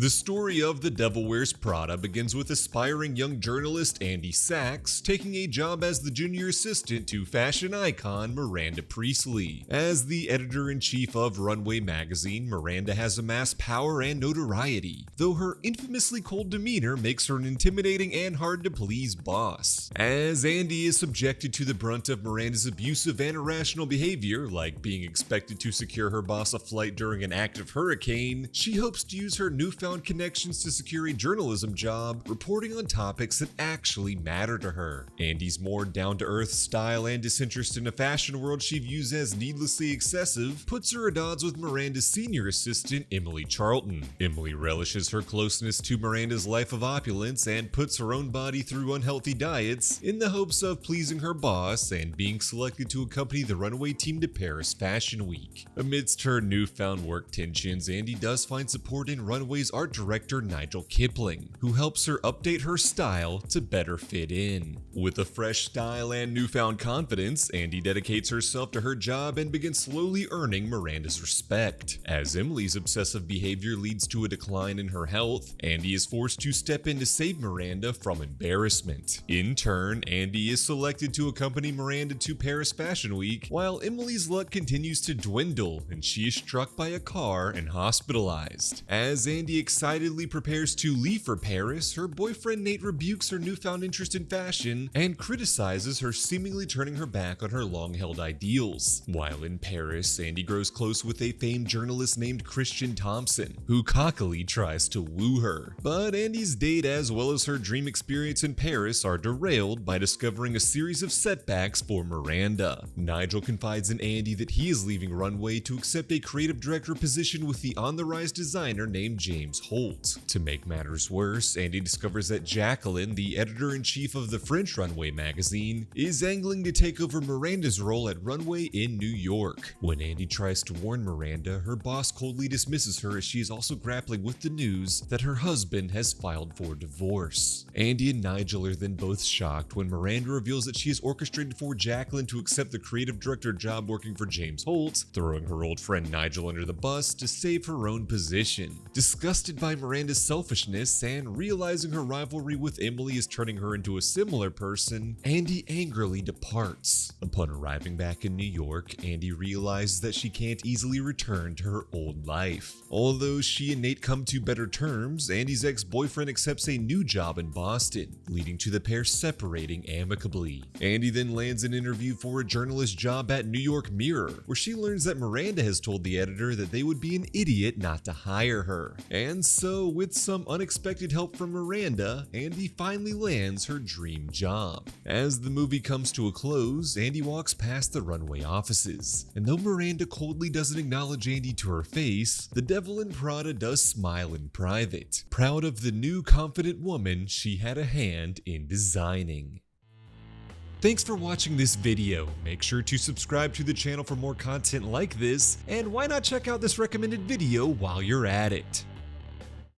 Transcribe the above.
The story of The Devil Wears Prada begins with aspiring young journalist Andy Sachs taking a job as the junior assistant to fashion icon Miranda Priestly. As the editor-in-chief of Runway magazine, Miranda has amassed power and notoriety, though her infamously cold demeanor makes her an intimidating and hard-to-please boss. As Andy is subjected to the brunt of Miranda's abusive and irrational behavior, like being expected to secure her boss a flight during an active hurricane, she hopes to use her newfound connections to secure a journalism job, reporting on topics that actually matter to her. Andy's more down-to-earth style and disinterest in a fashion world she views as needlessly excessive puts her at odds with Miranda's senior assistant, Emily Charlton. Emily relishes her closeness to Miranda's life of opulence and puts her own body through unhealthy diets in the hopes of pleasing her boss and being selected to accompany the runway team to Paris Fashion Week. Amidst her newfound work tensions, Andy does find support in Runway's art director Nigel Kipling, who helps her update her style to better fit in. With a fresh style and newfound confidence, Andy dedicates herself to her job and begins slowly earning Miranda's respect. As Emily's obsessive behavior leads to a decline in her health, Andy is forced to step in to save Miranda from embarrassment. In turn, Andy is selected to accompany Miranda to Paris Fashion Week, while Emily's luck continues to dwindle and she is struck by a car and hospitalized. As Andy excitedly prepares to leave for Paris, her boyfriend Nate rebukes her newfound interest in fashion and criticizes her seemingly turning her back on her long-held ideals. While in Paris, Andy grows close with a famed journalist named Thompson, who cockily tries to woo her. But Andy's date as well as her dream experience in Paris are derailed by discovering a series of setbacks for Miranda. Nigel confides in Andy that he is leaving Runway to accept a creative director position with the on-the-rise designer named James Holt. To make matters worse, Andy discovers that Jacqueline, the editor-in-chief of the French Runway magazine, is angling to take over Miranda's role at Runway in New York. When Andy tries to warn Miranda, her boss coldly dismisses her as she is also grappling with the news that her husband has filed for divorce. Andy and Nigel are then both shocked when Miranda reveals that she has orchestrated for Jacqueline to accept the creative director job working for James Holt, throwing her old friend Nigel under the bus to save her own position. Disgusted by Miranda's selfishness and realizing her rivalry with Emily is turning her into a similar person, Andy angrily departs. Upon arriving back in New York, Andy realizes that she can't easily return to her old life. Although she and Nate come to better terms, Andy's ex-boyfriend accepts a new job in Boston, leading to the pair separating amicably. Andy then lands an interview for a journalist job at New York Mirror, where she learns that Miranda has told the editor that they would be an idiot not to hire her. And so, with some unexpected help from Miranda, Andy finally lands her dream job. As the movie comes to a close, Andy walks past the Runway offices, and though Miranda coldly doesn't acknowledge Andy to her face, the Devil in Prada does smile in private, proud of the new confident woman she had a hand in designing. Thanks for watching this video. Make sure to subscribe to the channel for more content like this, and why not check out this recommended video while you're at it.